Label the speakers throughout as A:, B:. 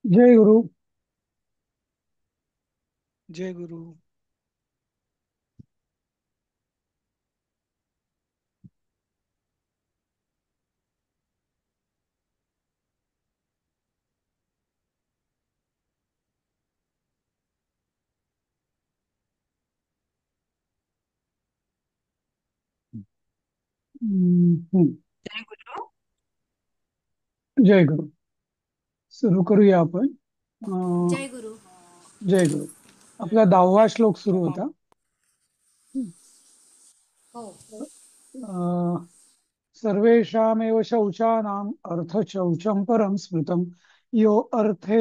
A: जय गुरु.
B: जय गुरु.
A: हम्म. जय गुरु. सुरू करूया आपण. अं,
B: जय गुरु.
A: जय गुरु. आपला 10वा श्लोक सुरू होता.
B: हो.
A: अं, सर्वेषामेव शौचानाम् अर्थशौचं परं स्मृतं यो अर्थे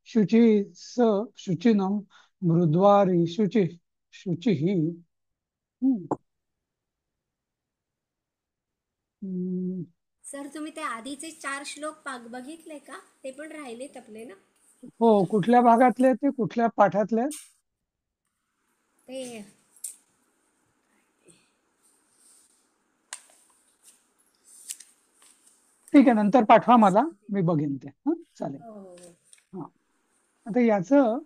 A: शुचि स शुचिनं मृद्वारी शुचिः. हम्म. हम्म.
B: सर तुम्ही ते आधीचे 4 श्लोक बघितले का? ते पण राहिलेत आपले ना.
A: हो, कुठल्या भागातले ते, कुठल्या पाठातले?
B: ते
A: ठीक आहे, नंतर पाठवा मला. मी बघेन ते. चालेल.
B: हो.
A: हा. आता याचं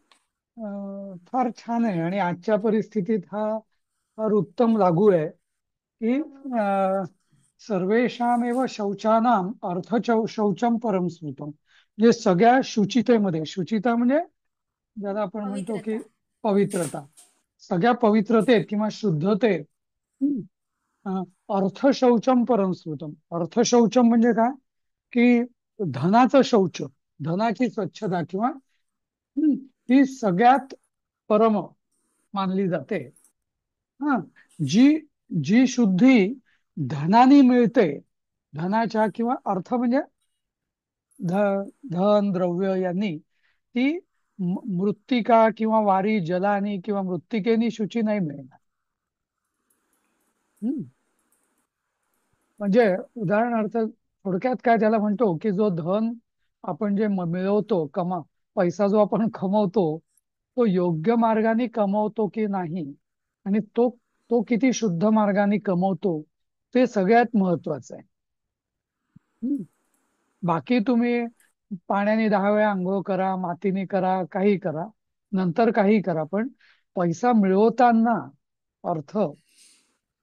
A: फार छान आहे आणि आजच्या परिस्थितीत हा फार उत्तम लागू आहे की सर्वेषामेव शौचानाम शौचम परम स्मृतम. म्हणजे सगळ्या शुचितेमध्ये, शुचिता म्हणजे ज्याला आपण म्हणतो की
B: पवित्रता.
A: पवित्रता, सगळ्या पवित्रतेत किंवा शुद्धतेत हम्म, अर्थशौचम परम स्मृतम. अर्थशौचम म्हणजे काय? की धनाचं शौच, धनाची स्वच्छता किंवा हम्म, ही सगळ्यात परम मानली जाते. हा. जी जी शुद्धी धनाने मिळते, धनाच्या किंवा अर्थ म्हणजे ध धन द्रव्य यांनी, ती मृत्तिका किंवा वारी जलानी किंवा मृत्तिकेनी शुची नाही मिळणार. हम्म. म्हणजे उदाहरणार्थ, थोडक्यात काय त्याला म्हणतो की जो धन आपण जे मिळवतो, पैसा जो आपण कमवतो, तो योग्य मार्गाने कमवतो की नाही, आणि तो तो किती शुद्ध मार्गाने कमवतो, ते सगळ्यात महत्वाचं आहे. हम्म. बाकी तुम्ही पाण्याने 10 वेळा आंघोळ करा, मातीने करा, काही करा, नंतर काही करा, पण पैसा मिळवताना अर्थ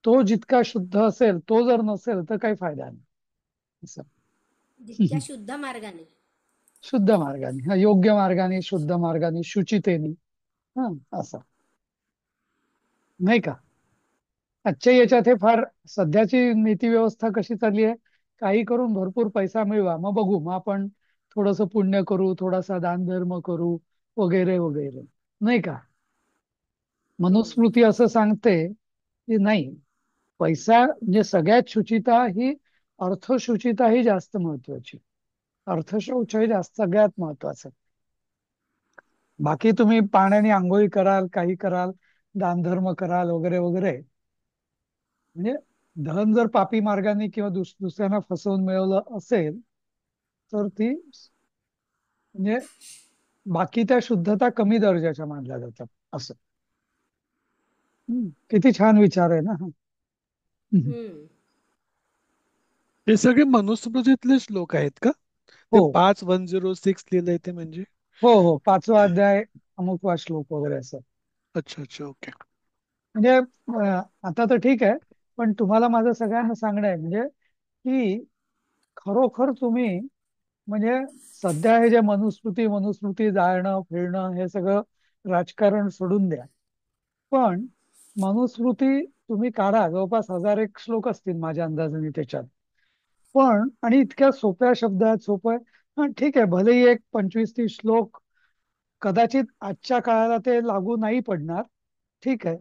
A: तो जितका शुद्ध असेल, तो जर नसेल तर काही फायदा नाही. असं.
B: जितक्या शुद्ध मार्गाने.
A: शुद्ध मार्गाने, योग्य मार्गाने, शुद्ध मार्गाने, शुचितेने. हा. असं. नाही का? आजच्या
B: हम्म.
A: याच्यात हे फार सध्याची नीती व्यवस्था कशी चालली आहे? काही करून भरपूर पैसा मिळवा, मग बघू, मग आपण थोडस पुण्य करू, थोडासा दान धर्म करू, वगैरे वगैरे. नाही का?
B: हो.
A: मनुस्मृती असं सांगते की नाही, पैसा म्हणजे सगळ्यात शुचिता ही, अर्थशुचिता ही जास्त महत्वाची. अर्थशौच हे जास्त सगळ्यात महत्वाचं. बाकी तुम्ही पाण्याने आंघोळी कराल, काही कराल, दानधर्म कराल, वगैरे वगैरे. म्हणजे धन जर पापी मार्गाने किंवा दुसऱ्यांना फसवून मिळवलं असेल, तर ती म्हणजे बाकी त्या शुद्धता कमी दर्जाच्या मानल्या जातात. असं. किती छान विचार आहे ना हा. हम्म.
B: हम्म. हे सगळे मनुस्मृतीतले श्लोक आहेत का? ते
A: हो,
B: 5106 लिहिलंय ते म्हणजे?
A: हो, हो, 5वा अध्याय, अमुकवा श्लोक वगैरे असं.
B: अच्छा अच्छा, ओके.
A: म्हणजे आता तर ठीक आहे, पण तुम्हाला माझं सगळ्यांना सांगणं आहे म्हणजे की खरोखर तुम्ही म्हणजे सध्या हे जे मनुस्मृती मनुस्मृती जाळणं फिरणं हे सगळं राजकारण सोडून द्या. पण मनुस्मृती तुम्ही काढा, जवळपास 1001 श्लोक असतील माझ्या अंदाजाने त्याच्यात. पण आणि इतक्या सोप्या शब्दात सोपं. हा, ठीक आहे, भलेही एक 25-30 श्लोक कदाचित आजच्या काळाला ते लागू नाही पडणार. ठीक आहे.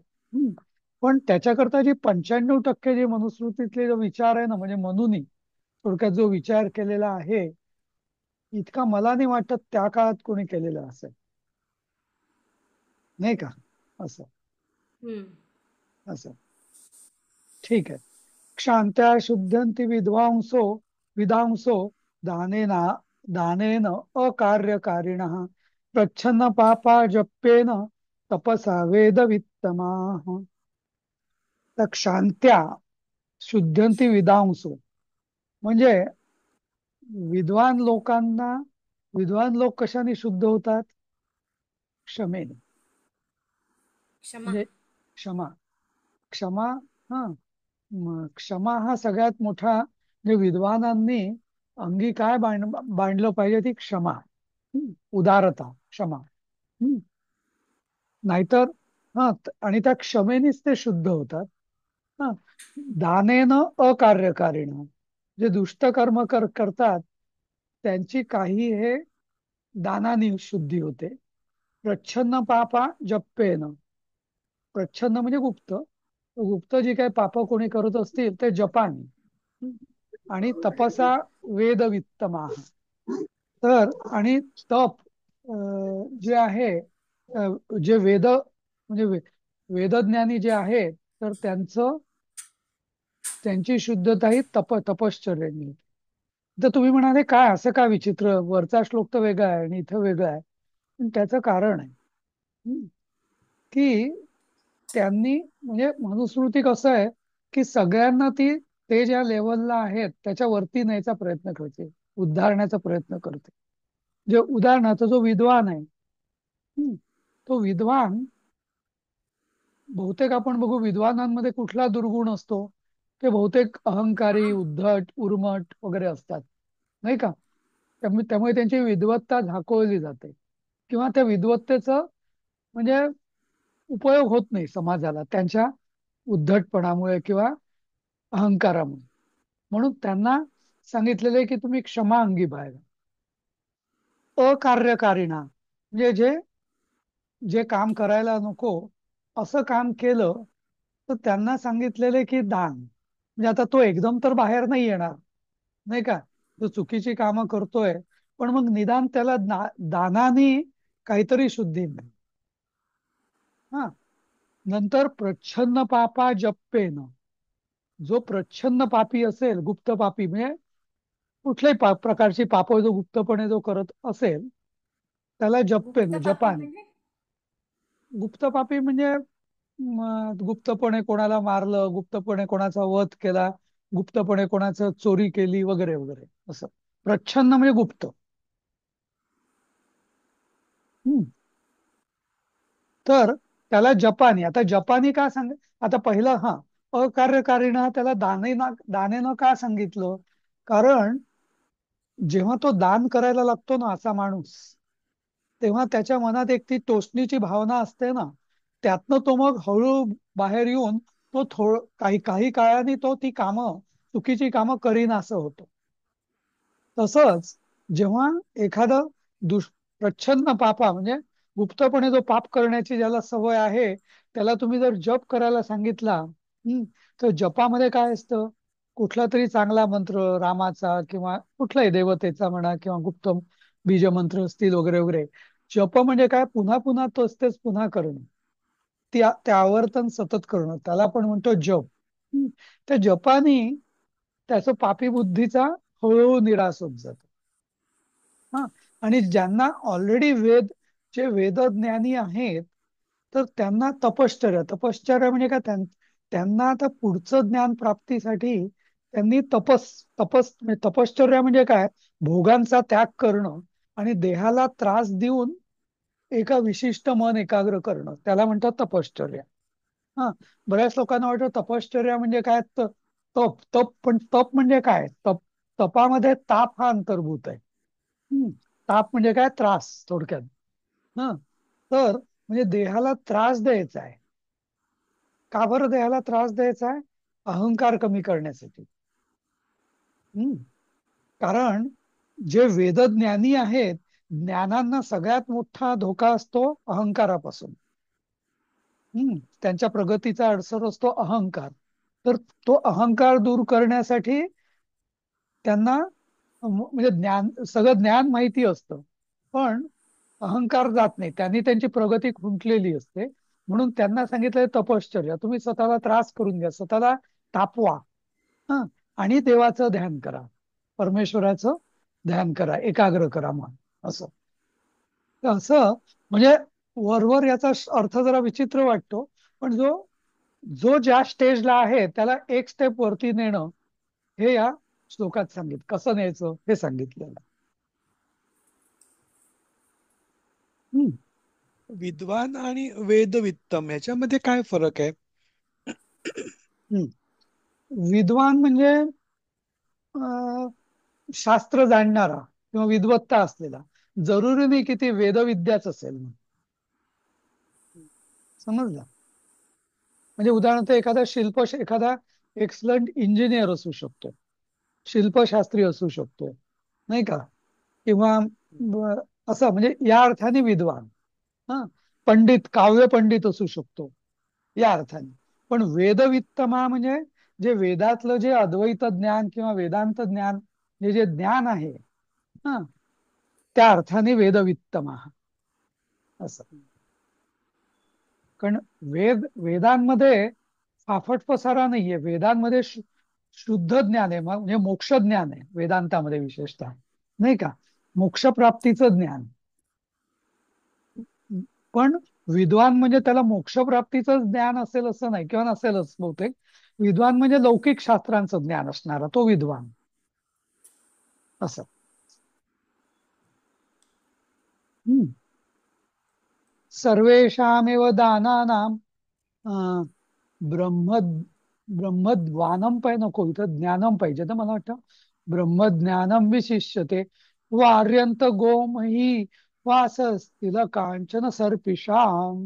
A: पण त्याच्याकरता जी 95% जे मनुस्मृतीतले जो विचार आहे ना, म्हणजे मनूनी थोडक्यात जो विचार केलेला आहे, इतका मला नाही वाटत त्या काळात कोणी केलेलं असेल. नाही का? असं.
B: हम्म.
A: असं. ठीक आहे. क्षांत्या शुद्धंती विद्वांसो दानेना दानेन अकार्यकारिणः प्रच्छन्न पापा जप्येन तपसा वेदवित्तमाः. तर क्षांत्या शुद्धंती विद्वांसो म्हणजे विद्वान लोकांना विद्वान लोक कशाने शुद्ध होतात? क्षमेने.
B: क्षमा.
A: म्हणजे क्षमा. क्षमा. हा. क्षमा हा सगळ्यात मोठा, म्हणजे विद्वानांनी अंगी काय बांधलं पाहिजे ती क्षमा. उदारता, क्षमा. हम्म. नाहीतर आणि त्या क्षमेनेच ते शुद्ध होतात. हा. दानेन अकार्यकारीण, जे दुष्ट कर्म करतात त्यांची काही हे दानाने शुद्धी होते. प्रच्छन्न पापा जप्पेन. प्रच्छन्न म्हणजे गुप्त. गुप्त जी काही पाप कोणी करत असतील ते जपानी. आणि तपसा वेदवित्तमा. तर आणि तप जे आहे, जे म्हणजे वेदज्ञानी जे आहे, तर त्यांची शुद्धता ही तपश्चर्याने होते. तर तुम्ही म्हणाले काय असं का विचित्र, वरचा श्लोक तर वेगळा आहे आणि इथं वेगळा आहे. पण त्याचं कारण आहे, हं, की त्यांनी म्हणजे मनुस्मृती कसं आहे, की सगळ्यांना ते ज्या लेवलला आहेत त्याच्या वरती न्यायचा प्रयत्न करते, उद्धारण्याचा प्रयत्न करते. जे उदाहरणार्थ जो विद्वान आहे, हं, तो विद्वान, बहुतेक आपण बघू विद्वानांमध्ये कुठला दुर्गुण असतो, ते बहुतेक अहंकारी, उद्धट, उर्मट वगैरे असतात, नाही का? त्यामुळे त्यांची विद्वत्ता झाकोळली जाते, किंवा त्या विद्वत्तेचं म्हणजे उपयोग होत नाही समाजाला त्यांच्या उद्धटपणामुळे किंवा अहंकारामुळे. म्हणून त्यांना सांगितलेलं आहे की तुम्ही क्षमा अंगी बाळगा. अकार्यकारिणा म्हणजे जे जे काम करायला नको असं काम केलं, तर त्यांना सांगितलेले की दान. म्हणजे आता तो एकदम तर बाहेर नाही येणार, नाही का? जो चुकीची कामं करतोय, पण मग निदान त्याला दानाने काहीतरी शुद्धी मिळेल. हा. नंतर प्रच्छन्न पापा जप्पेन. जो प्रच्छन्न पापी असेल, गुप्त पापी म्हणजे कुठल्याही प्रकारची पाप जो गुप्तपणे जो करत असेल, त्याला
B: गुप्त
A: जप्पेन,
B: पापी
A: जपान.
B: म्हणजे?
A: गुप्त पापी म्हणजे गुप्तपणे कोणाला मारलं, गुप्तपणे कोणाचा वध केला, गुप्तपणे कोणाचं चोरी केली वगैरे वगैरे असं. प्रच्छन्न म्हणजे गुप्त. हम्म. तर त्याला जपानी. आता जपानी का सांग, आता पहिलं अकार्यकारीनं त्याला दानेनं का सांगितलं? कारण जेव्हा तो दान करायला लागतो ना असा माणूस, तेव्हा त्याच्या मनात एक ती टोचणीची भावना असते ना, त्यातनं तो मग हळू बाहेर येऊन तो काही काही काळाने तो ती कामं, चुकीची कामं करीन असं होतं. तसंच जेव्हा एखादं प्रच्छन्न पापा म्हणजे गुप्तपणे जो पाप करण्याची ज्याला सवय आहे, त्याला तुम्ही जर जप करायला सांगितला, तर जपामध्ये काय असतं? कुठला तरी चांगला मंत्र, रामाचा किंवा कुठल्याही देवतेचा म्हणा, किंवा गुप्त बीजमंत्र असतील वगैरे वगैरे. जप म्हणजे काय? पुन्हा पुन्हा तोच तेच पुन्हा करणं, ते आवर्तन सतत करणं, त्याला आपण म्हणतो जप. हं. त्या जपानी त्याचं पापी बुद्धीचा हळूहळू निराश होत जातो. हा. आणि ज्यांना ऑलरेडी जे वेदज्ञानी आहेत, तर त्यांना तपश्चर्या म्हणजे काय? त्यांना आता पुढचं ज्ञान प्राप्तीसाठी त्यांनी म्हणजे तपश्चर्या म्हणजे काय? भोगांचा त्याग करणं आणि देहाला त्रास देऊन एका विशिष्ट मन एकाग्र करणं, त्याला म्हणतात तपश्चर्या. हा. बऱ्याच लोकांना वाटतं तपश्चर्या म्हणजे काय? तप तप पण तप म्हणजे काय? तपामध्ये ताप हा अंतर्भूत आहे. हम्म. ताप म्हणजे काय? त्रास, थोडक्यात. हा. तर म्हणजे देहाला त्रास द्यायचा आहे. का बरं देहाला त्रास द्यायचा आहे? अहंकार कमी करण्यासाठी. हम्म. कारण जे वेदज्ञानी आहेत, ज्ञानांना सगळ्यात मोठा धोका असतो अहंकारापासून. त्यांच्या प्रगतीचा अडसर असतो अहंकार. तर तो अहंकार दूर करण्यासाठी त्यांना म्हणजे सगळं ज्ञान माहिती असतं, पण अहंकार जात नाही, त्यांनी त्यांची प्रगती खुंटलेली असते. म्हणून त्यांना सांगितलंय तपश्चर्या, तुम्ही स्वतःला त्रास करून घ्या, स्वतःला तापवा. हा. आणि देवाचं ध्यान करा, परमेश्वराचं ध्यान करा, एकाग्र करा मन, असं. तर असं म्हणजे वरवर याचा अर्थ जरा विचित्र वाटतो, पण जो जो ज्या स्टेजला आहे त्याला एक स्टेप वरती नेणं, हे या श्लोकात कसं न्यायचं हे सांगितलेलं. हम्म,
C: विद्वान आणि वेदवित्तम ह्याच्यामध्ये काय फरक आहे?
A: हम्म. विद्वान म्हणजे अं, शास्त्र जाणणारा किंवा विद्वत्ता असलेला. जरुरी नाही की ती वेदविद्याच असेल म्हणून. समजलं? म्हणजे उदाहरणार्थ एखादा एक्सलंट इंजिनियर असू शकतो, शिल्पशास्त्री असू शकतो, नाही का? किंवा ब- असं म्हणजे या अर्थाने विद्वान. हा, पंडित, काव्य पंडित असू शकतो या अर्थाने. पण वेदवित्तमा म्हणजे जे वेदातलं जे अद्वैत ज्ञान किंवा वेदांत ज्ञान, हे जे ज्ञान आहे, हा, त्या अर्थाने वेदवित्तमा असं. कारण वेदांमध्ये फाफट पसारा नाहीये. वेदांमध्ये शुद्ध ज्ञान आहे, म्हणजे मोक्ष ज्ञान आहे वेदांतामध्ये विशेषतः, नाही का? मोक्षप्राप्तीचं ज्ञान. पण विद्वान म्हणजे त्याला मोक्षप्राप्तीचं ज्ञान असेल असं नाही, किंवा नसेलच बहुतेक. विद्वान म्हणजे लौकिक शास्त्रांचं ज्ञान असणारा तो विद्वान असं. हम्म. सर्वेषामेव दानानां अं, ब्रह्म ब्रह्मद्वानम पाहिजे, नको इथं ज्ञानम पाहिजे तर मला वाटतं ब्रह्मज्ञानम विशिष्यते वार्यंत गोमही वासस्तिल कांचन सर्पिषाम.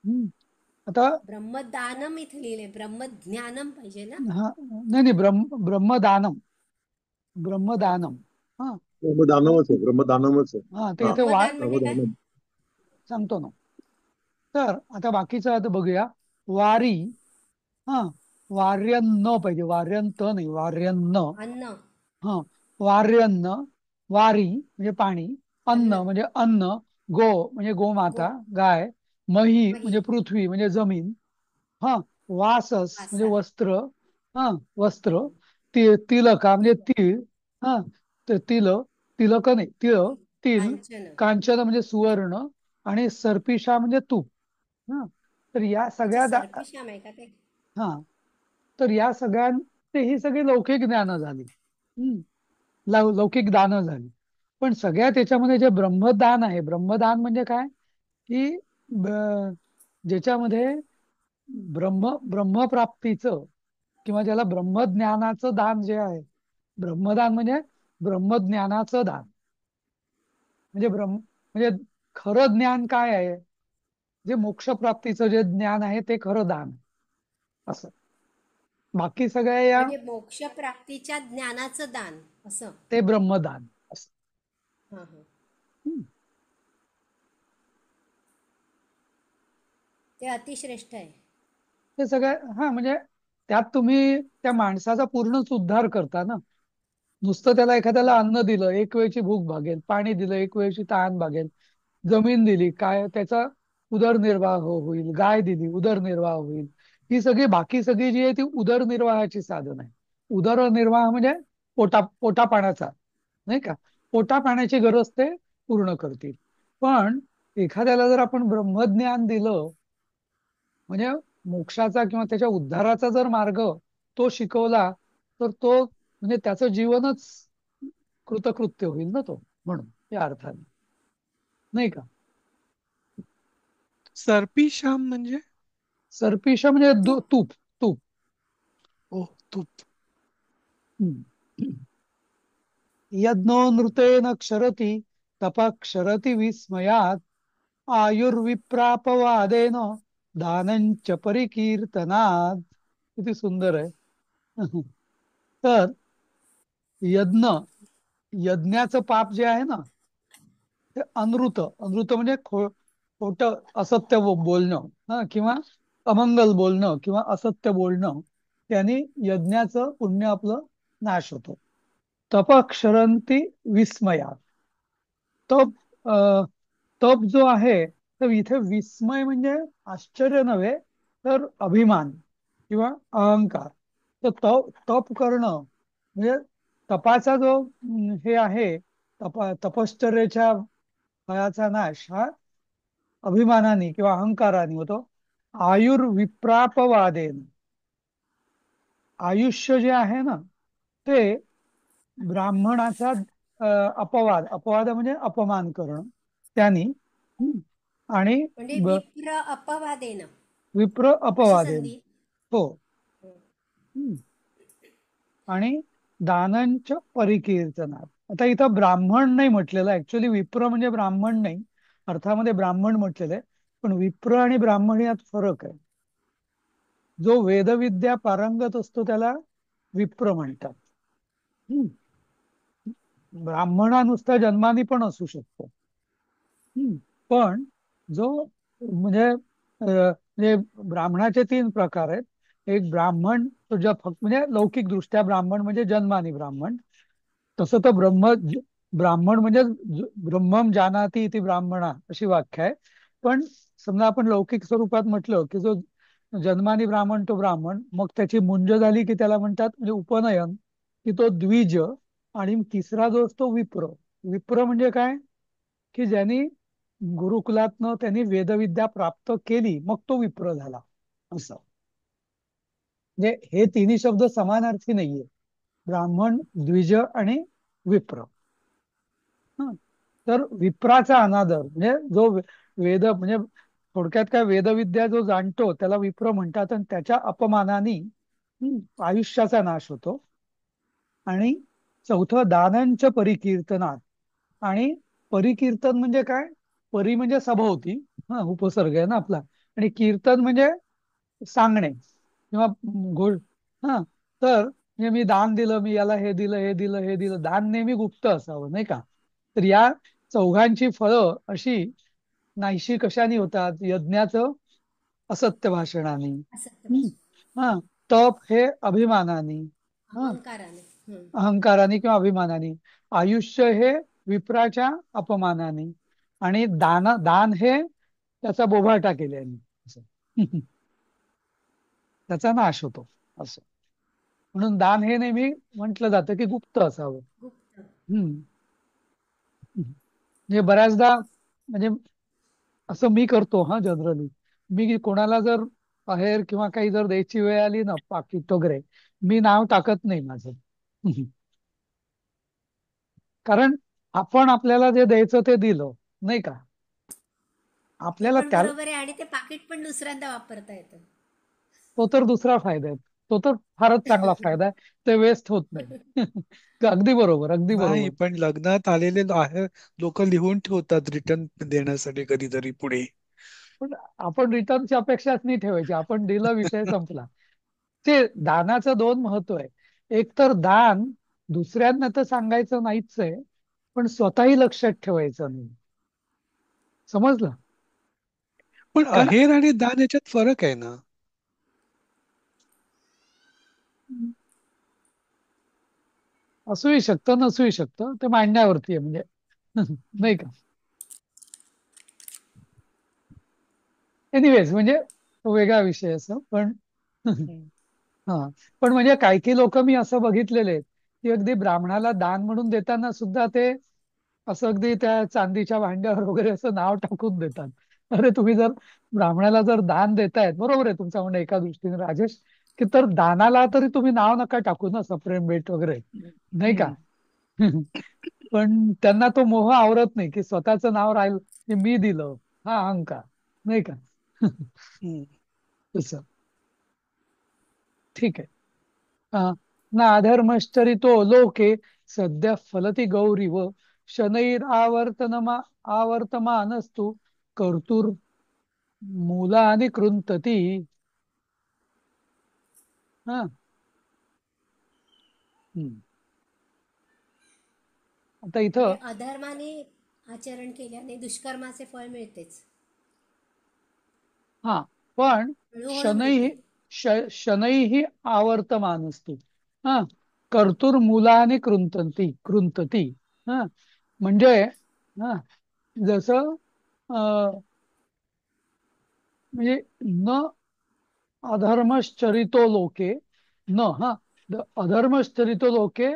A: हम्म. आता
B: ब्रह्मदानम इथे लिहिले, ब्रह्मज्ञानम पाहिजे ना.
A: हा, नाही नाही, ब्रह्मदानम,
B: हा,
A: ब्रह्मदानम. हा,
D: ब्रह्मदानमच आहे, ब्रह्मदानमच आहे.
A: हा, ते
D: हा,
A: इथे
B: ब्रह्मदान म्हणजे काय?
D: ब्रह्मदानम.
A: सांगतो ना. तर आता बाकीचं आता बघूया. वारी. हा, वार्यन्न पाहिजे, वार्यंत नाही, वार्यन्न.
B: अन्न.
A: हा, वार्यन्न. वारी म्हणजे पाणी. अन्न
B: अन्न.
A: म्हणजे अन्न. गो म्हणजे
B: गो.
A: गोमाता, गाय. मही
B: मही.
A: म्हणजे पृथ्वी म्हणजे जमीन. हा, वासस म्हणजे
B: वासा.
A: वस्त्र. हा, वस्त्र. तिलका म्हणजे तीळ. हा, तर तिलक नाही, तिल.
B: कांचन.
A: कांचन म्हणजे सुवर्ण. आणि सर्पिषा म्हणजे तूप. हा, तर या
B: अच्छा,
A: सगळ्या
B: सर्पिश्याम आहे का ते?
A: हा, तर या सगळ्यां ही सगळी लौकिक ज्ञानं झाली. हम्म, लौकिक दानं झाली. पण सगळ्यात त्याच्यामध्ये जे ब्रह्मदान आहे, ब्रह्मदान म्हणजे काय? की ज्याच्यामध्ये ब्रह्मप्राप्तीचं किंवा ज्याला ब्रह्मज्ञानाचं दान जे आहे, ब्रह्मदान म्हणजे ब्रह्मज्ञानाचं दान. म्हणजे म्हणजे खरं ज्ञान काय आहे? जे मोक्षप्राप्तीचं जे ज्ञान आहे ते खरं दान असं. बाकी सगळ्या या
B: म्हणजे मोक्षप्राप्तीच्या ज्ञानाचं दान असं.
A: ते ब्रह्मदान असं.
B: हा हा.
A: हम्म.
B: ते अतिश्रेष्ठ आहे.
A: हे सगळं हा म्हणजे त्यात तुम्ही त्या माणसाचा पूर्णच उद्धार करता ना. नुसतं त्याला एखाद्याला अन्न दिलं, एक वेळची भूक भागेल, पाणी दिलं, एक वेळची तहान भागेल, जमीन दिली, काय त्याचा उदरनिर्वाह होईल, गाय दिली, उदरनिर्वाह होईल. ही सगळी बाकी सगळी जी आहे ती उदरनिर्वाहाची साधन आहे. उदरनिर्वाह म्हणजे पोटा पाण्याचा, नाही का? पोटा पाण्याची गरज ते पूर्ण करतील. पण एखाद्याला जर आपण ब्रह्मज्ञान दिलं, म्हणजे मोक्षाचा किंवा त्याच्या उद्धाराचा जर मार्ग तो शिकवला, तर तो म्हणजे त्याचं जीवनच कृतकृत्य होईल ना तो, म्हणून या अर्थाने, नाही का?
C: सर्पिशाम म्हणजे?
A: सर्पिष म्हणजे
B: तूप.
A: तूप. तूप.
C: ओ, तूप.
A: हम्म. यज्ञो नृतेन क्षरती तपा क्षरती विस्मयात आयुर्विप्रापवादेन दानंच परिकीर्तनात. किती सुंदर आहे. तर यज्ञ, यज्ञाचं पाप जे आहे ना, ते अनृत. अनृत म्हणजे खोटं, असत्य बोलणं, हा, किंवा अमंगल बोलणं किंवा असत्य बोलणं, त्याने यज्ञाचं पुण्य आपलं नाश होतो. तप क्षरंती विस्मया. तप तप जो आहे, तर इथे विस्मय म्हणजे आश्चर्य नव्हे, तर अभिमान किंवा अहंकार. तर तप करणं म्हणजे तपाचा जो हे आहे, तपश्चर्याच्या फळाचा नाश हा अभिमानाने किंवा अहंकाराने होतो. आयुर्विप्रापवादेन. आयुष्य जे आहे ना, ते ब्राह्मणाचा अपवाद, अपवाद म्हणजे अपमान करणं, त्यांनी हम्म. आणि
B: म्हणजे
A: ब-
B: विप्र अपवादेन
A: विप्र
B: अशी
A: अपवादेन.
B: संधी.
A: हो. हम्म. आणि दानंच परिकीर्तनात. आता इथं ब्राह्मण नाही म्हटलेलं, ऍक्च्युली विप्र म्हणजे ब्राह्मण नाही, अर्थामध्ये ब्राह्मण म्हटलेलं आहे. पण विप्र आणि ब्राह्मण यात फरक आहे. जो वेदविद्या पारंगत असतो त्याला विप्र म्हणतात. हम्म. ब्राह्मण हा नुसता जन्माने पण असू शकतो. पण जो म्हणजे म्हणजे ब्राह्मणाचे तीन प्रकार आहेत. एक ब्राह्मण तो ज्या फक्त म्हणजे लौकिक दृष्ट्या ब्राह्मण म्हणजे जन्मानी ब्राह्मण. तसं तर ब्राह्मण म्हणजे ब्रह्मम जानाति इति ब्राह्मणा अशी व्याख्या आहे. पण समजा आपण लौकिक स्वरूपात म्हटलं की जो जन्मानी ब्राह्मण तो ब्राह्मण, मग त्याची मुंज झाली की त्याला म्हणतात म्हणजे उपनयन, की तो द्विज. आणि तिसरा जो असतो विप्र. विप्र म्हणजे काय, की ज्यांनी गुरुकुलातनं त्यांनी वेदविद्या प्राप्त केली मग तो विप्र झाला, असं. म्हणजे हे तिन्ही शब्द समानार्थी नाहीये. ब्राह्मण, द्विज आणि विप्र. हं. तर विप्राचा अनादर म्हणजे जो वेद म्हणजे थोडक्यात काय, वेदविद्या जो जाणतो त्याला विप्र म्हणतात, आणि त्याच्या अपमानाने आयुष्याचा नाश होतो. आणि चौथं दानंच परिकीर्तनात. आणि परिकीर्तन म्हणजे काय, परी म्हणजे सभोवती, हा उपसर्ग आहे ना आपला. आणि कीर्तन म्हणजे सांगणे किंवा घोष. हा. तर म्हणजे मी दान दिलं, मी याला हे दिलं, हे दिलं, हे दिलं. दान नेहमी गुप्त असावं, नाही का. तर या चौघांची फळं अशी नाहीशी कशाने होतात, यज्ञाचं असत्य भाषणाने.
B: असत्य
A: हम्म.
B: भाषण.
A: हा. तप हे अभिमानाने. हा.
B: अहंकाराने.
A: अहंकाराने किंवा अभिमानाने. आयुष्य हे विप्राच्या अपमानाने. आणि दान हे त्याचा बोभाटा केल्याने, असं. त्याचा नाश होतो, असं. म्हणून दान हे नेहमी म्हटलं जातं की गुप्त असावं.
B: गुप्त.
A: हम्म. म्हणजे बऱ्याचदा म्हणजे असं मी करतो हा जनरली. मी कोणाला जर बाहेर किंवा काही जर द्यायची वेळ आली ना, पाकिट वगैरे, मी नाव टाकत नाही माझं. कारण आपण आपल्याला जे द्यायचं ते दिलं, नाही का.
B: हे
A: आपल्याला
B: पण
A: त्या
B: बरोबर आहे, आणि ते पाकिट पण दुसऱ्यांदा वापरता येतं.
A: तो तर दुसरा फायदा आहे. तो तर फारच चांगला फायदा आहे. ते वेस्ट होत नाही. अगदी बरोबर, अगदी
C: नाही,
A: बरोबर.
C: पण लग्नात आलेले आहे लोक लिहून ठेवतात रिटर्न देण्यासाठी कधीतरी पुढे.
A: पण आपण रिटर्नची अपेक्षाच नाही ठेवायची, आपण दिला, विषय संपला. ते दानाचं दोन महत्व आहे. एक तर दान दुसऱ्यांना तर सांगायचं नाहीच आहे, पण स्वतःही लक्षात ठेवायचं नाही. समजलं.
C: पण
A: कारण
C: अहेर आणि दान याच्यात फरक आहे ना?
A: असूही शकतं, नसूही शकतं, ते मांडण्यावरती आहे म्हणजे. नाही का. एनिवेज म्हणजे तो वेगळा विषय असं पण.
C: हम्म.
A: हा. पण म्हणजे काही काही लोक मी असं बघितलेले आहेत की अगदी ब्राह्मणाला दान म्हणून देताना सुद्धा ते असं अगदी त्या चांदीच्या भांड्यावर वगैरे असं नाव टाकून देतात. अरे तुम्ही जर ब्राह्मणाला जर दान देतायत, बरोबर आहे तुमचं म्हणणं एका दृष्टीने राजेश, की तर दानाला तरी तुम्ही नाव नका टाकू ना, सप्रेम वगैरे, नाही का.
C: हम्म.
A: पण त्यांना तो मोह आवरत नाही की स्वतःचं नाव राहील, की मी दिलं, हा अहंकार, नाही का.
C: हम्म.
A: तसं. ठीक आहे. नाधर्मश्चरितो लोके सद्य फलति गौरीव शनैरावर्तनमा आवर्तमानस्तु कर्तुर्मूलानि कृंतती. हा. हम्म. आता
B: म्हणजे
A: इथं
B: अधर्माने आचरण केल्याने दुष्कर्माचे फळ मिळतेच.
A: हा. पण
B: हळूहळू
A: शनै
B: मिळते.
A: शनैही आवर्तमानस्तु. हा. कर्तुर्मूलानि कृंतती. हा. म्हणजे हा, जसं म्हणजे न अधर्मश्चरितो लोके न हा अधर्मश्चरितो लोके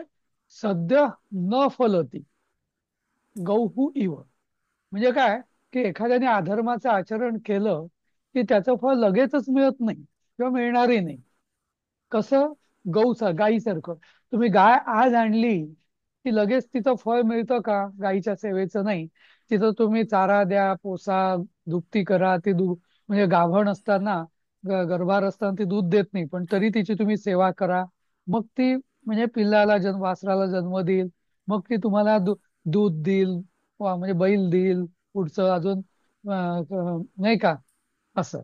A: सद्य न फलती गौहू इव. म्हणजे काय, की एखाद्याने अधर्माचं आचरण केलं की त्याचं फळ लगेचच मिळत नाही किंवा मिळणारही नाही. कसं, गायीसारखं. तुम्ही गाय आज आणली की लगेच तिचं फळ मिळतं का, गायीच्या सेवेचं नाही. तिथं तुम्ही चारा द्या, पोसा, दुभती करा. ती म्हणजे गाभण असताना, गर्भार असताना ती दूध देत नाही, पण तरी तिची तुम्ही सेवा करा. मग ती म्हणजे पिल्लाला वासराला जन्म देईल. मग ती तुम्हाला दूध देईल, म्हणजे बैल देईल, पुढचं अजून नाही का, असं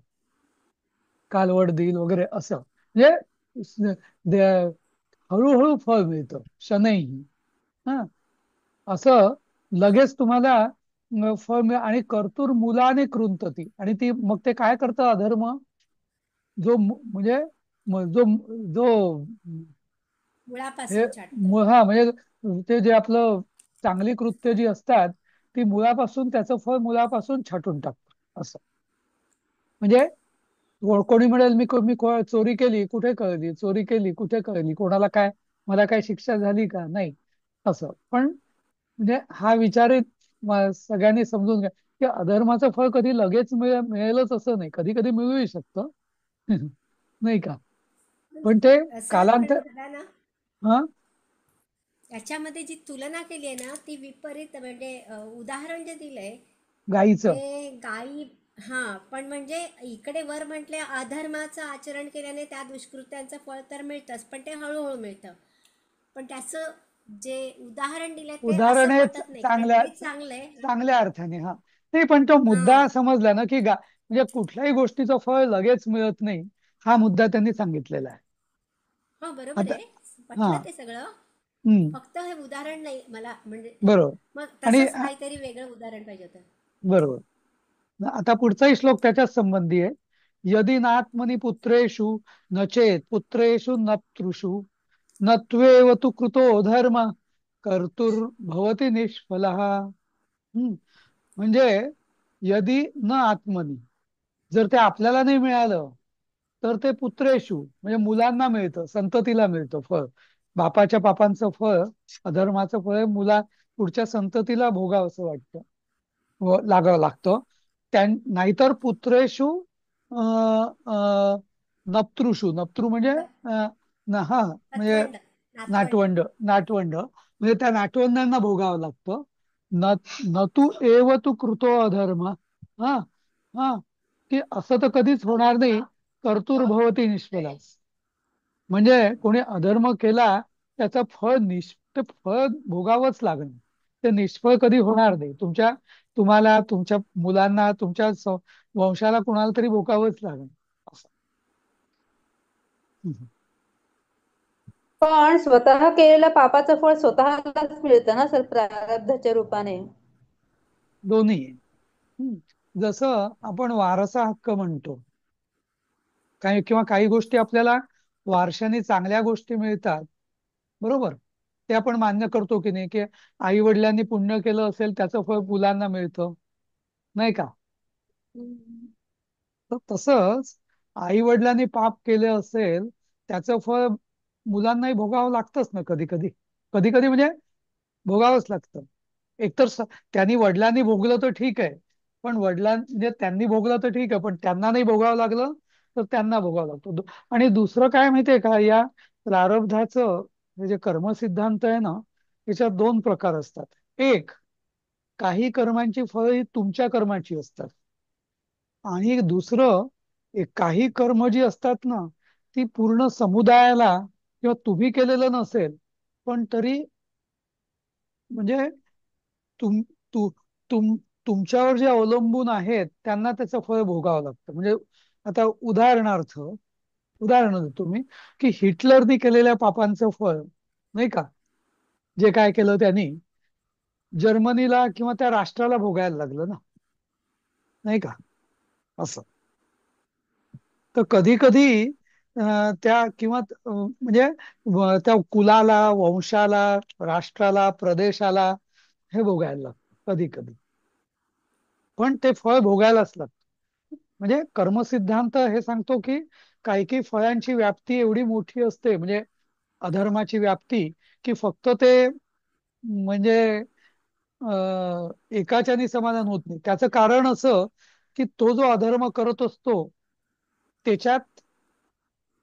A: कालवड देईल वगैरे, असं म्हणजे हळूहळू फळ मिळतं, शनैही. हा, असं लगेच तुम्हाला फळ मिळ. आणि कर्तुर मुलाने कृंतती, आणि ती मग ते काय करतं अधर्म, म्हणजे जो जो हे
B: मुळापासून छाटतं.
A: हा म्हणजे ते जे आपलं चांगली कृत्य जी असतात, ती मुळापासून, त्याचं फळ मुळापासून छाटून टाकतं, असं. म्हणजे कोणी म्हणेल मी चोरी केली, कुठे कळली चोरी केली, कुठे कळली, कोणाला काय, मला काय शिक्षा झाली का, नाही, असं. पण म्हणजे हा विचार सगळ्यांनी समजून घ्या, की अधर्माचं फळ कधी लगेच मिळेलच असं नाही, कधी कधी मिळूही शकतं. नाही का, पण ते
B: असं पण
A: कालांतर.
B: मला ना,
A: हा,
B: याच्यामध्ये जी तुलना केली आहे ना ती विपरीत, म्हणजे उदाहरण जे दिलंय
A: गाईचं.
B: ते गायी. हा, पण म्हणजे इकडे वर म्हटले अधर्माचं आचरण केल्याने त्या दुष्कृत्यांचं फळ तर मिळतंच, पण ते हळूहळू मिळतं. पण त्याचं जे उदाहरण दिलंय ते
A: उदाहरण
B: असं
A: हे
B: पटत नाही, कारण
A: चांगल्या
B: हे चांगलंय.
A: चांगल्या अर्थाने. हा, नाही, पण तो
B: हा.
A: मुद्दा समजला ना, की म्हणजे कुठल्याही गोष्टीचं फळ लगेच मिळत नाही, हा मुद्दा त्यांनी सांगितलेला आहे.
B: हो, बरोबर
A: आता.
B: आहे.
A: हा.
B: पटलं ते सगळं.
A: हम्म.
B: फक्त हे उदाहरण नाही मला, म्हणजे
A: बरोबर.
B: मग
A: आणि
B: तसंच काहीतरी वेगळं उदाहरण पाहिजे होतं.
A: बरोबर. आता पुढचाही श्लोक त्याच्याच संबंधी आहे. यदि नात्मनि पुत्रेषु न चेत पुत्रेषु नत्रुषु नत्वेव तु कृतो धर्म कर्तुर्भवती निष्फलः. म्हणजे यदि न आत्मनी, जर ते आपल्याला नाही मिळालं, तर ते पुत्रेषु म्हणजे मुलांना मिळतं, संततीला मिळतं फळ. बापाच्या पापांचं फळ, अधर्माचं फळ पुढच्या संततीला भोगावंसं वाटतं, लागावं लागतं. नाहीतर पुत्रेषु अं, अं, नप्तृषु. नप्तृ म्हणजे
B: न-
A: हा, म्हणजे
B: नातवंड. नातवंड.
A: नातवंड. नातवंड म्हणजे त्या नातवंडांना भोगावं लागतं. न न तू एव तू कृतो अधर्म. हा. हा, की असं तर कधीच होणार नाही. कर्तुर्भवती निष्फला. म्हणजे कोणी अधर्म केला, त्याचं ते फळ भोगावंच लागणार. ते निष्फळ कधी होणार नाही. तुम्हाला, तुमच्या मुलांना, तुमच्या वंशाला कुणाला तरी भोगावंच लागणार, असं. हम्म.
E: पण स्वतः केलेल्या पापाचं फळ स्वतःलाच मिळतं ना सर, प्रारब्धाच्या रूपाने.
A: दोन्ही आहे. जसं आपण वारसा हक्क म्हणतो, किंवा काही गोष्टी आपल्याला वारशाने चांगल्या गोष्टी मिळतात, बरोबर. ते आपण मान्य करतो की नाही, की आई वडिलांनी पुण्य केलं असेल, त्याचं फळ मुलांना मिळतं, नाही का. तर तसंच आई वडिलांनी पाप केले असेल, त्याचं फळ मुलांनाही भोगावं लागतंच ना, कधी कधी. कधी कधी म्हणजे भोगावंच लागतं. एकतर त्यांनी वडिलांनी भोगलं तर ठीक आहे, पण म्हणजे त्यांनी भोगलं तर ठीक आहे, पण त्यांना नाही भोगावं लागलं तर त्यांना भोगावं लागतं. आणि दुसरं काय माहितीये का, या प्रारब्धाचं हे जे कर्मसिद्धांत आहे ना, याच्यात दोन प्रकार असतात. एक, काही कर्मांची फळं ही तुमच्या कर्माची असतात. आणि दुसरं, काही कर्म जी असतात ना, ती पूर्ण समुदायाला, किंवा तुम्ही केलेलं नसेल, पण तरी म्हणजे तुम तु तुम तुमच्यावर जे अवलंबून आहेत, त्यांना त्याचं फळ भोगावं लागतं. म्हणजे आता उदाहरण देतो मी, की हिटलरनी केलेल्या पापांचं फळ, नाही का, जे काय केलं त्यांनी, जर्मनीला किंवा त्या राष्ट्राला भोगायला लागलं ना, नाही का, असं. तर कधी कधी त्या किंवा म्हणजे त्या कुलाला, वंशाला, राष्ट्राला, प्रदेशाला हे भोगायला लागतं कधी कधी. पण ते फळ भोगायलाच लागतं. म्हणजे कर्मसिद्धांत हे सांगतो, की काही काही फळांची व्याप्ती एवढी मोठी असते, म्हणजे अधर्माची व्याप्ती, की फक्त ते म्हणजे एकाच्याने समाधान होत नाही. त्याचं कारण असं, की तो जो अधर्म करत असतो, त्याच्यात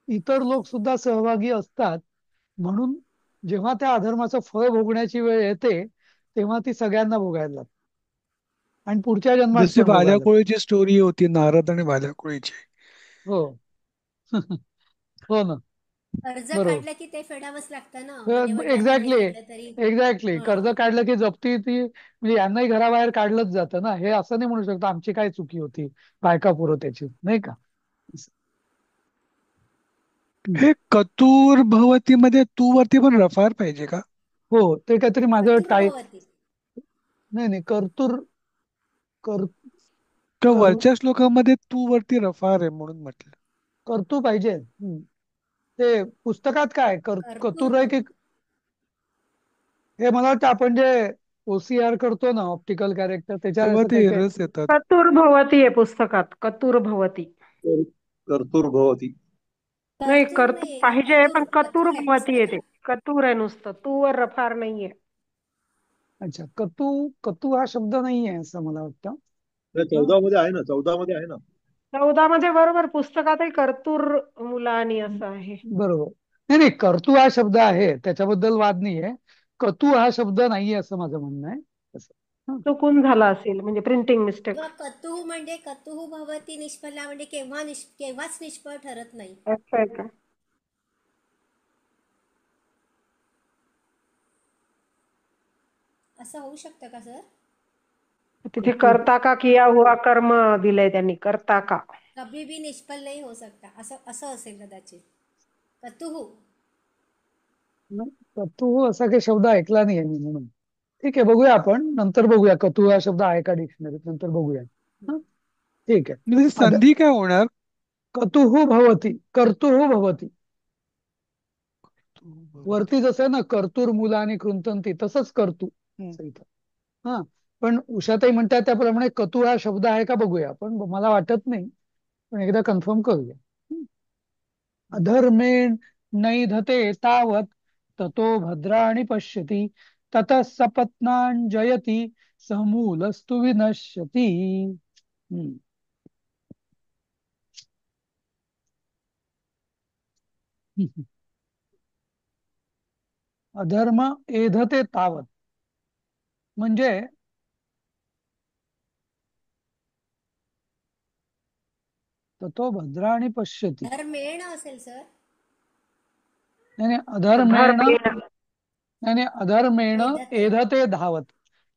A: इतर लोक सुद्धा सहभागी असतात. म्हणून जेव्हा त्या अधर्माचं फळ भोगण्याची वेळ येते, तेव्हा ती सगळ्यांना भोगायला लागते. आणि पुढच्या जन्मात
C: जशी
A: पण भोगायला.
C: भाल्याकोळीची स्टोरी होती, नारद आणि भाल्याकोळीची.
A: हो. हो ना.
B: कर्ज
A: बरोबर.
B: काढलं की ते फेडावंच लागतं ना, म्हणजे वडिलांनी नाही
A: एक्झॅक्टली.
B: फेडलं तरी.
A: एक्झॅक्टली,
B: हा.
A: कर्ज काढलं की जप्ती ती म्हणजे यांनाही घराबाहेर काढलंच जातं ना. हे असं नाही म्हणू शकतो आमची काय चुकी होती, बायका पुरवत्याची, नाही का? हम्म.
C: हे कतूर भवती मध्ये तू वरती पण रफार पाहिजे का?
A: हो, ते काहीतरी माझं
B: कतुर भवती.
A: नाही नाही, कर्तूर, कर
C: का
A: कर
C: वरच्या श्लोकामध्ये तू वरती रफार आहे म्हणून म्हटलं.
A: कर्तू पाहिजे. ते पुस्तकात काय
B: कर्तूर
A: कतूर आहे की
B: भवती.
A: हे मला वाटतं आपण जे OCR करतो ना, ऑप्टिकल कॅरेक्टर, त्याच्या
C: तेव्हा
A: असं
C: ते
A: काही काही.
C: एरर्स येतात.
F: कतुर भवती आहे पुस्तकात, कतुर भवती.
D: कर- कर्तुर्भवती.
F: नाही,
B: कर्तूर
F: कर्तूर
B: नाही,
F: पाहिजे
B: कतूर
F: पण
B: कतूर
F: कतुर
B: आहे
F: भवती आहे ते.
B: पुस्तकात.
F: कतूर आहे नुसतं, तू वर रफार नाहीये.
A: अच्छा, कतू. कतू हा शब्द नाही आहे असं मला वाटतं.
D: नाही,
A: हा,
D: 14 मध्ये आहे ना, 14 मध्ये आहे ना.
F: 14 मध्ये बरोबर पुस्तकातही कर्तूर मुलानी असं आहे.
A: बरोबर. नाही नाही, कर्तू हा शब्द आहे, त्याच्याबद्दल वाद नाहीये. कतू हा शब्द नाहीये असं माझं म्हणणं आहे. असं. हा.
F: चुकून झाला असेल, म्हणजे प्रिंटिंग मिस्टेक.
B: किंवा कतुः म्हणजे कतुः भवती निष्फला, म्हणजे केव्हाच निष्फळ ठरत नाही.
F: असं आहे का?
B: असं होऊ शकतं का सर?
F: तिथे
A: कतू.
F: करता का किया हुआ कर्म दिलंय त्यांनी, करता का.
B: कभी भी निष्फल नहीं हो सकता, असं असं असेल कदाचित. कतुः.
A: कतू असा काही शब्द ऐकला नाहीये मी म्हणून. ठीक आहे, बघूया आपण नंतर, बघूया कतू हा शब्द आहे का डिक्शनरीत, नंतर बघूया. हा, ठीक आहे.
C: म्हणजे संधी काय होणार?
A: कतुः भवती, कर्तुः भवती.
C: तू भवती.
A: वरती जसं ना कर्तूर मुला आणि कृंतंती, तसंच कर्तू
C: हम्म.
A: असं इथं. हा. पण उषाताई म्हणतात त्याप्रमाणे कतू हा शब्द आहे का बघूया, पण मला वाटत नाही. पण एकदा कन्फर्म करूया. अधर्मेण नैधते तावत ततो भद्राणि पश्यति ततः सपत्नांजयति समूलस्तु विनश्यति. हम्म. अधर्म एधते तावत म्हणजे ततो भद्राणि पश्यति.
B: धर्मेण असेल सर.
A: नाही नाही, अधर्मेण.
F: धर्मेण.
A: नाही नाही, अधर्मेण
B: एधते.
A: एधते धावत.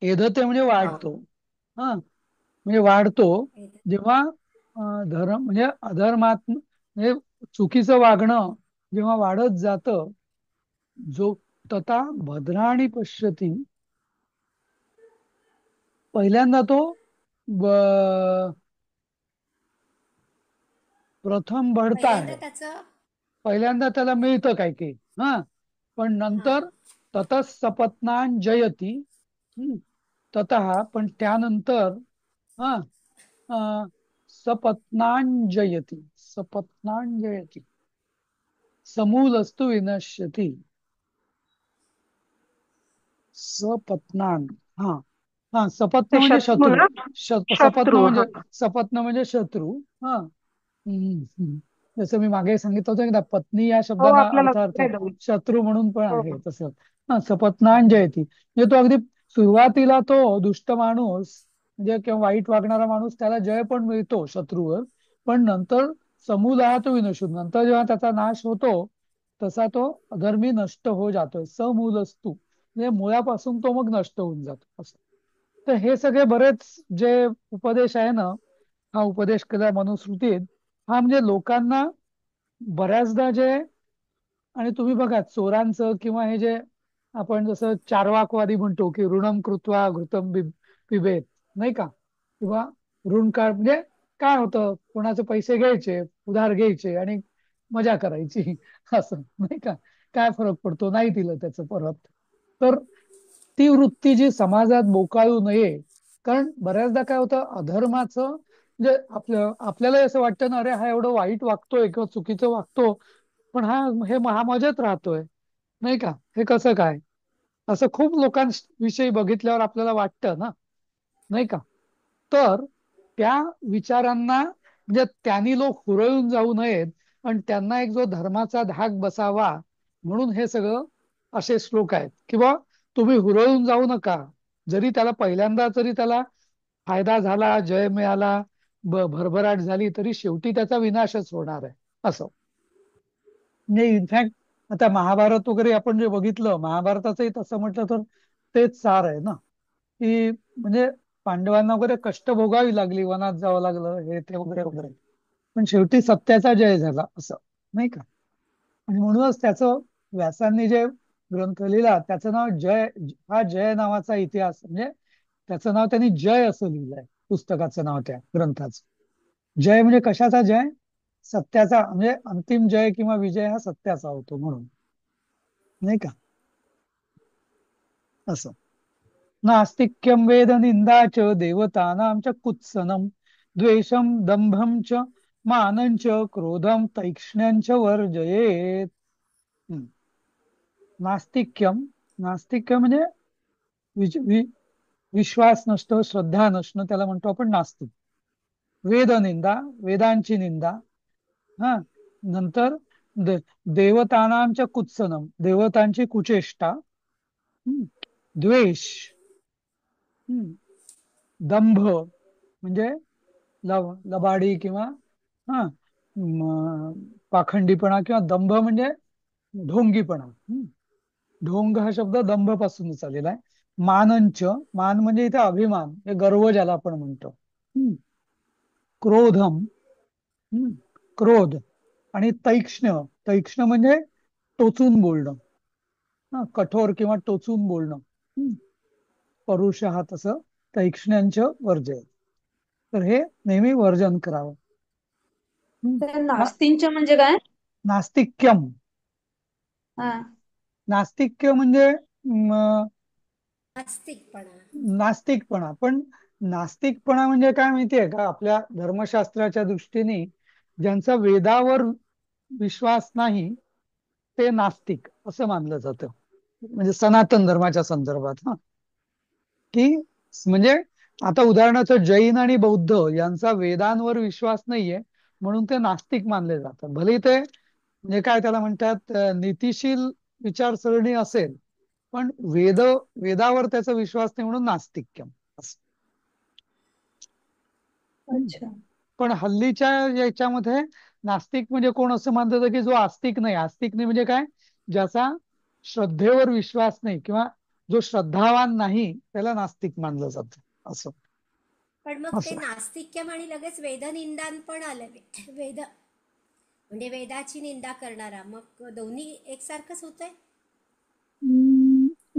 A: एधते म्हणजे
F: हा.
A: वाढतो. हा, म्हणजे वाढतो.
B: एधते.
A: जेव्हा धर्म म्हणजे अधर्मात म्हणजे चुकीचं वागणं जेव्हा वाढत जातं, जो तथा भद्राणी पश्यती, पहिल्यांदा तो प्रथम बढता
B: पहिल्यांदा
A: है.
B: त्याचं.
A: पहिल्यांदा त्याला मिळतं काय की. हा, पण
B: हा.
A: नंतर ततः सपत्नान जयती. ततः पण त्यानंतर. हा. अं, सपत्नांजयती. सपत्नांजयती समूलस्तु विनश्यति. सपत्नान. हा. हा, सपत्न
F: ते
A: म्हणजे
F: शत्रू
A: शत्रू.
F: ना.
A: सपत्न
F: शत्रू,
A: म्हणजे
F: हा.
A: सपत्न म्हणजे शत्रू. हा. जसं मी मागे सांगितलं होतं की ना, पत्नी या
F: हो,
A: शब्दांना
F: आपल्याला
A: अर्थार्थ
F: आहे दोन.
A: शत्रू म्हणून पण
F: हो,
A: आहे तसं. हा, सपत्नांजयती म्हणजे तो अगदी सुरुवातीला तो दुष्ट माणूस म्हणजे किंवा वाईट वागणारा माणूस, त्याला जय पण मिळतो शत्रूवर. पण नंतर समूलहा तो विनशून, नंतर जेव्हा त्याचा नाश होतो, तसा तो अधर्मी नष्ट हो जातोय. समूलस्तू म्हणजे मुळापासून तो मग नष्ट होऊन जातो असं. तर हे सगळे बरेच जे उपदेश आहे ना, हा उपदेश केला मनुस्मृतीत. हा म्हणजे लोकांना बऱ्याचदा जे, आणि तुम्ही बघा चोरांचं किंवा हे जे आपण जसं चार्वाकवादी म्हणतो की ऋणम कृत्वा घृतम पिबेत, नाही का? किंवा ऋण काळ म्हणजे काय होतं, कोणाचे पैसे घ्यायचे, उधार घ्यायचे आणि मजा करायची असं, नाही का? काय फरक पडतो, नाही दिलं त्याचं परत. तर ती वृत्ती जी समाजात बोकाळू नये. कारण बऱ्याचदा काय होतं, अधर्माचं म्हणजे आपल्याला असं वाटतं ना, अरे हा एवढं वाईट वागतोय किंवा चुकीचं वागतो, पण हे महामजेत राहतोय, नाही का? हे कसं काय? असं खूप लोकांविषयी बघितल्यावर आपल्याला वाटतं ना, नाही का? तर त्या विचारांना म्हणजे त्यांनी लोक हुरळून जाऊ नयेत, पण त्यांना एक जो धर्माचा धाक बसावा म्हणून हे सगळं असे श्लोक आहेत. किंवा तुम्ही हुरळून जाऊ नका, जरी त्याला पहिल्यांदा जरी त्याला फायदा झाला, जय मिळाला, भरभराट झाली, तरी शेवटी त्याचा विनाशच होणार आहे असं. म्हणजे इनफॅक्ट आता महाभारत वगैरे आपण जे बघितलं, महाभारताचंही तसं म्हटलं तर तेच सार आहे ना, की म्हणजे पांडवांना वगैरे कष्ट भोगावी लागली, वनात जावं लागलं, हे ते वगैरे वगैरे, पण शेवटी सत्याचा जय झाला असं, नाही का? आणि म्हणूनच त्याचं व्यासांनी जे ग्रंथ लिहिला त्याचं नाव जय, हा जय नावाचा इतिहास, म्हणजे त्याचं नाव त्यांनी जय असं लिहिलंय, पुस्तकाचं नाव त्या ग्रंथाचं. जय म्हणजे कशाचा जय? सत्याचा, म्हणजे अंतिम जय किंवा विजय हा सत्याचा होतो म्हणून, नाही का? असं. नास्तिक्यम वेद निंदा च देवतानां च कुत्सनम द्वेषम दंभम च मानं च क्रोधम तैक्ष्ण्यं च वर्जयेत. हम्म. नास्तिक्यम, नास्तिक्य म्हणजे विश्वास नसतो, श्रद्धा नसणं, त्याला म्हणतो आपण नास्तिक. वेद निंदा, वेदांची निंदा. हा. नंतर द- देवतानांच्या कुत्सनम, देवतांची कुचेष्टा. हम्म. द्वेष. हम्म. दंभ म्हणजे लबाडी किंवा हा पाखंडीपणा, किंवा दंभ म्हणजे ढोंगीपणा. ढोंग हा शब्द दंभ पासूनच आलेला आहे. मानंच, मान म्हणजे इथे अभिमान, हे गर्व ज्याला आपण म्हणतो. हम्म. क्रोधम, हम्म, क्रोध. आणि तैक्ष्ण्य, तैक्ष्ण्य म्हणजे टोचून बोलणं, कठोर किंवा टोचून बोलणं. परुष हा तसं तैक्ष्ण्यांच वर्जय, तर हे नेहमी वर्जन करावं. हम्म.
E: तर
A: ना-
E: नास्तिंच म्हणजे काय?
A: नास्तिक्यम,
E: हा.
A: नास्तिक्य म्हणजे
B: नास्तिकपणा.
A: नास्तिकपणा. पण नास्तिकपणा म्हणजे काय माहितीये का, आपल्या धर्मशास्त्राच्या दृष्टीने ज्यांचा वेदावर विश्वास नाही ते नास्तिक असं मानलं जातं, म्हणजे सनातन धर्माच्या संदर्भात. की म्हणजे आता उदाहरणार्थ जैन आणि बौद्ध यांचा वेदांवर विश्वास नाहीये म्हणून ते नास्तिक मानले जातात. भले ते म्हणजे काय त्याला म्हणतात, नीतिशील विचारसरणी असेल, पण वेदावर त्याचा विश्वास नाही म्हणून नास्तिक्यम असं. हम्म.
E: अच्छा.
A: पण हल्लीच्या याच्यामध्ये नास्तिक म्हणजे कोण असं मानलं जातं, की जो आस्तिक नाही. आस्तिक नाही म्हणजे काय? ज्याचा श्रद्धेवर विश्वास नाही किंवा जो श्रद्धावान नाही त्याला नास्तिक मानलं जातं असं.
B: पण मग ते
A: असं
B: नास्तिक्यम आणि लगेच वेदनिंदान पण आलं. वेद म्हणजे वेदाची निंदा करणारा, मग दोन्ही एकसारखंच होतंय.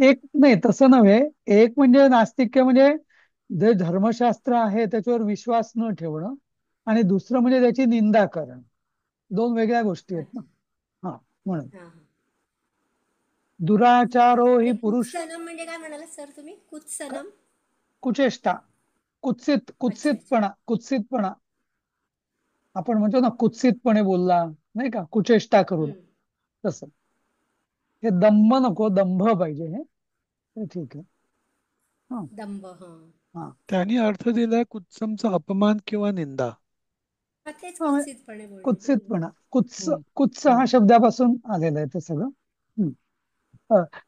A: एक नाही, तसं नव्हे. एक म्हणजे नास्तिक्य म्हणजे जे धर्मशास्त्र आहे त्याच्यावर विश्वास न ठेवणं, आणि दुसरं म्हणजे त्याची निंदा करणं. दोन वेगळ्या गोष्टी आहेत ना.
B: अच्छा.
A: हा. म्हणून
B: हा हा.
A: दुराचारो
B: आणि
A: ही पुरुष,
B: कुत्सनम म्हणजे काय म्हणाला सर तुम्ही? कुत्सनम.
A: कुचेष्टा,
B: अच्छा अच्छा.
A: कुत्सितपणा. आपण म्हणतो ना कुत्सितपणे बोलला, नाही का, कुचेष्टा करून,
B: हम्म.
A: तसं. हे दंभ नको, दंभ पाहिजे, हे ठीक आहे. हा.
B: दंभ, हा.
A: हा.
C: त्यांनी अर्थ दिलाय कुत्समचा अपमान किंवा निंदा.
B: हा, तेच
A: हा, म्हणजे
B: कुत्सितपणे बोलणे.
A: कुत्सितपणा,
C: हम्म,
A: कुत्स
C: हम्म.
A: हा शब्दापासून आलेलं आहे ते सगळं. हम्म.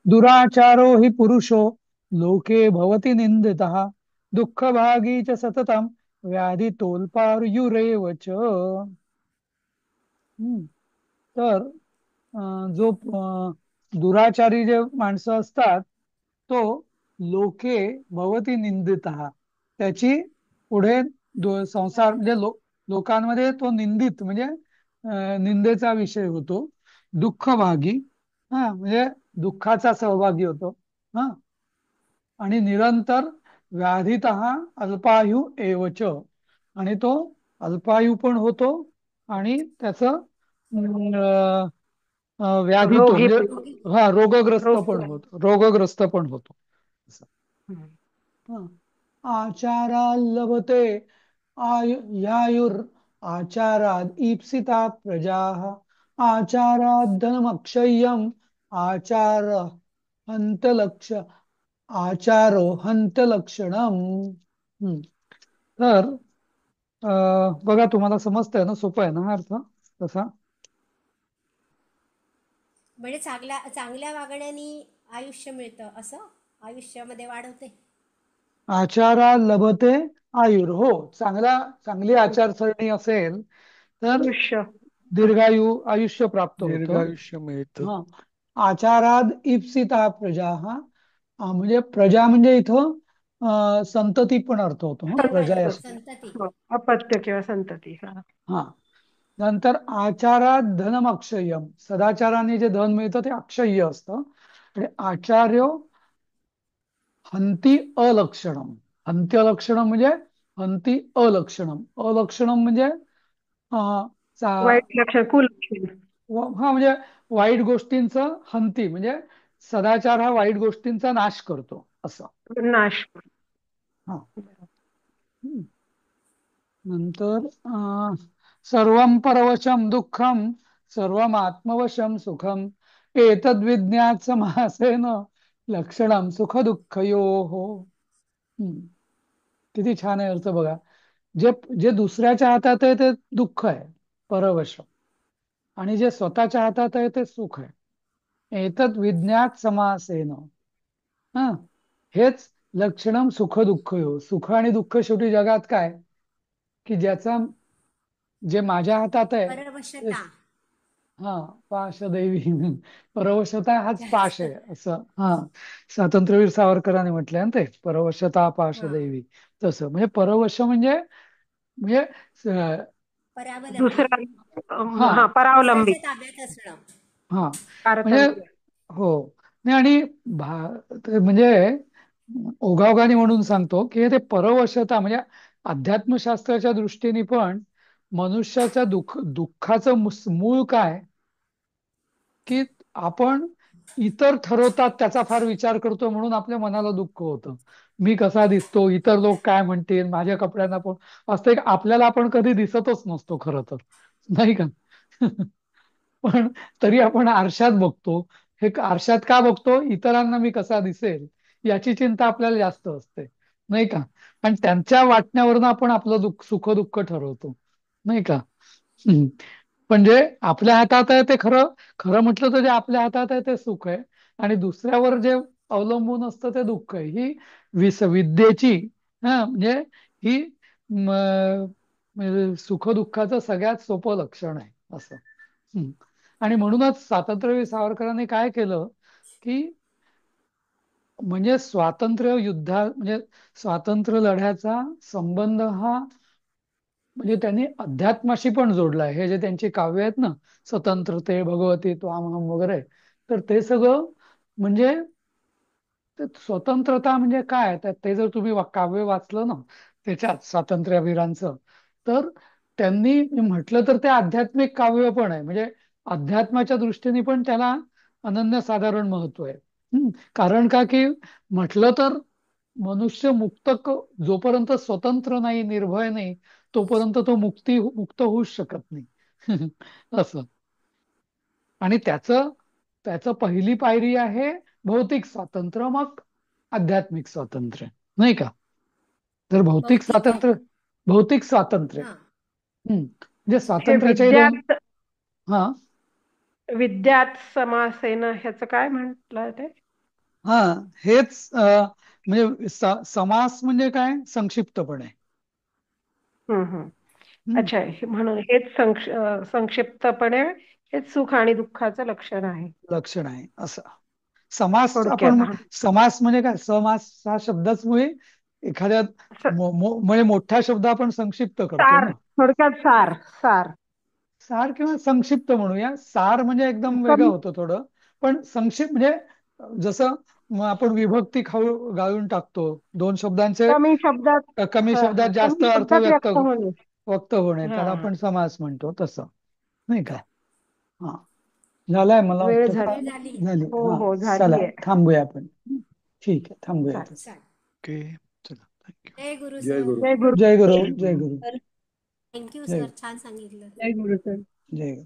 A: दुराचारो हि पुरुषो लोके भवति निंदितः दुःखभागी च सततम व्याधी तोल्पार्युरेव च. तर जो दुराचारी जे माणसं असतात, तो लोके भवती निंदितः, त्याची पुढे संसार म्हणजे लोकांमध्ये तो निंदित म्हणजे निंदेचा विषय होतो. दुःखभागी, हा म्हणजे दुःखाचा सहभागी होतो. हा. आणि निरंतर व्याधित अल्पायू एवच, आणि तो अल्पायू पण होतो, आणि त्याचं व्याधी तो
F: रोगी
A: म्हणजे
F: पण.
A: हा रोगग्रस्त
F: रोग
A: पण
F: पण.
A: होतो, रोगग्रस्त पण होतो असं.
F: हम्म.
A: हा. आचारा लभते यायुर आचाराद ईप्सिता प्रजा आचाराद धनमक्षय्यम आचार हंतलक्ष आचारो हंतलक्षणम. तर बघा, तुम्हाला समजतंय ना, सोपं आहे ना हा अर्थ तसा.
B: म्हणजे चांगल्या चांगल्या वागण्याने आयुष्य मिळतं असं, आयुष्यामध्ये वाढवते.
A: आचारा लभते आयुर. हो, चांगली आचारसरणी असेल तर
F: आयुष्य.
A: आयुष्य प्राप्त होतं.
C: दीर्घायुष्य मिळतं.
A: हा. आचाराद इप्सिता प्रजा. म्हणजे प्रजा म्हणजे इथं संतती पण अर्थ होतो. प्रजा या
F: संतती.
B: संतती.
F: हो, अपत्य किंवा संतती. हा.
A: हा. नंतर आचारात धनम अक्षय्यम. सदाचाराने जे धन मिळतं ते अक्षय्य असतं. आणि आचार्य हंती अलक्षणम. हंती अलक्षणम म्हणजे हंती अलक्षणम. अलक्षणम म्हणजे अं, चा-
F: वाईट लक्षण, कुलक्षण.
A: हा, म्हणजे वाईट गोष्टींचं हंती म्हणजे सदाचार हा वाईट गोष्टींचा नाश करतो असं.
F: नाश.
A: हा. हम्म. नंतर सर्वं परवशम दुःखम सर्वम आत्मवशम सुखम एतद्विज्ञात समासेन लक्षणम सुख दुःखयोः. हम्म. किती छान आहे अर्थ बघा. जे जे दुसऱ्याच्या हातात आहे ते दुःख आहे, परवश. आणि जे स्वतःच्या हातात आहे ते सुख आहे. एतत् विज्ञात समासेन. हा. हेच लक्षणम सुख दुःख यो. सुख आणि दुःख शेवटी जगात काय, की ज्याचा जे माझ्या हातात आहे ते.
B: परवशता.
A: हा. पाशदैवी. परवशता हाच पाश आहे असं. हा. स्वातंत्र्यवीर सावरकरांनी म्हटलंय ना ते, परवशता
B: हा.
A: पाशदैवी. तसं म्हणजे परवश म्हणजे
B: परावलंबी.
F: दुसरा.
A: हा.
F: हा, परावलंबी.
B: दुसऱ्याच्या ताब्यात असणं.
A: हा. म्हणजे
F: पारतंत्र्य.
A: हो. नाही, आणि ते म्हणजे ओघाओघाने म्हणून सांगतो की ते परवशता म्हणजे अध्यात्मशास्त्राच्या दृष्टीने पण मनुष्याच्या दुःखाचं मूळ काय, की आपण इतर ठरवतात त्याचा फार विचार करतो म्हणून आपल्या मनाला दुःख होतं. मी कसा दिसतो, इतर लोक काय म्हणतील, माझ्या कपड्यांना पण. वास्तविक आपल्याला आपण कधी दिसतच नसतो खरं तर, नाही का? पण तरी आपण आरशात बघतो. हे आरशात का बघतो, इतरांना मी कसा दिसेल याची चिंता आपल्याला जास्त असते, नाही का? आणि त्यांच्या वाटण्यावरून आपण आपलं सुख दुःख ठरवतो, नाही का? हम्म. म्हणजे आपल्या हातात आहे ते खरं. खरं म्हटलं तर जे आपल्या हातात आहे ते सुख आहे, आणि दुसऱ्यावर जे अवलंबून असतं ते दुःख आहे. ही विद्येची, म्हणजे ही म्हणजे सुख दुःखाचं सगळ्यात सोपं लक्षण आहे असं. हम्म. आणि म्हणूनच स्वातंत्र्यवीर सावरकरांनी काय केलं, की म्हणजे म्हणजे स्वातंत्र्य लढ्याचा संबंध हा म्हणजे त्यांनी अध्यात्माशी पण जोडलाय. हे जे त्यांची काव्य आहेत ना, स्वतंत्रते भगवती त्वामहम वगैरे, तर ते सगळं म्हणजे ते स्वतंत्रता म्हणजे काय, तर ते जर तुम्ही काव्य वाचलं ना त्याच्यात स्वातंत्र्यवीरांचं, तर त्यांनी म्हटलं तर ते आध्यात्मिक काव्य पण आहे. म्हणजे अध्यात्माच्या दृष्टीने पण त्याला अनन्यसाधारण महत्व आहे. कारण का, की म्हटलं तर मनुष्य जोपर्यंत स्वतंत्र नाही, निर्भय नाही, तोपर्यंत तो मुक्त होऊच शकत नाही. असं. आणि त्याचं त्याचं पहिली पायरी आहे भौतिक स्वातंत्र्य, मग आध्यात्मिक स्वातंत्र्य, नाही का? तर
B: भौतिक आहे.
A: भौतिक स्वातंत्र्य.
B: हा.
A: म्हणजे
F: हे
A: स्वातंत्र्याच्याही दोन.
F: विद्यात.
A: हा.
F: विद्यात समासेन ह्याचं काय म्हटलं ते?
A: हा. हेच म्हणजे समास म्हणजे काय, संक्षिप्तपणे.
F: हम्म, हम्म.
A: हम्म.
F: अच्छा, म्हणून हेच संक्षिप्तपणे हेच सुख आणि दुःखाचं लक्षण आहे
A: लक्षण आहे असं. समास
F: थोडक्यात. हा.
A: समास म्हणजे काय, समास हा शब्दाच मुळे एखाद्या
F: स-
A: म्हणजे मोठा शब्द आपण संक्षिप्त करतो
F: सार,
A: ना.
F: थोडक्यात सार. सार.
A: सार किंवा संक्षिप्त म्हणूया. सार म्हणजे एकदम वेगळं
F: कमी.
A: होतं थोडं. पण संक्षिप्त म्हणजे जसं आपण विभक्ती गाळून टाकतो, दोन शब्दांचे
F: कमी शब्दात.
A: कमी
F: हा, हा,
A: शब्दात जास्त
F: कमी
A: अर्थ
F: शब्दात व्यक्त होणे.
A: व्यक्त होणे,
F: हा.
A: त्याला आपण समास म्हणतो तसं, नाही का? हा. झालाय मला
F: वेळ
A: वाटतं का?
B: वेळ
F: झाली.
B: झाली.
A: झाली.
F: हो,
A: हा.
F: हो,
A: चला
F: झालीये.
A: थांबूया आपण. ठीक आहे, थांबूया आता.
F: चालेल.
B: चालेल.
C: ओके. चला, थँक्यू.
B: जय गुरु
D: जय
B: सर.
D: गुरु.
F: जय गुरु.
A: जय गुरु.
C: जय
A: जय
C: गुरु.
A: गुरु.
B: थँक्यू
A: जय
B: सर, छान सांगितलं.
F: जय गुरु सर.
A: जय गुरु.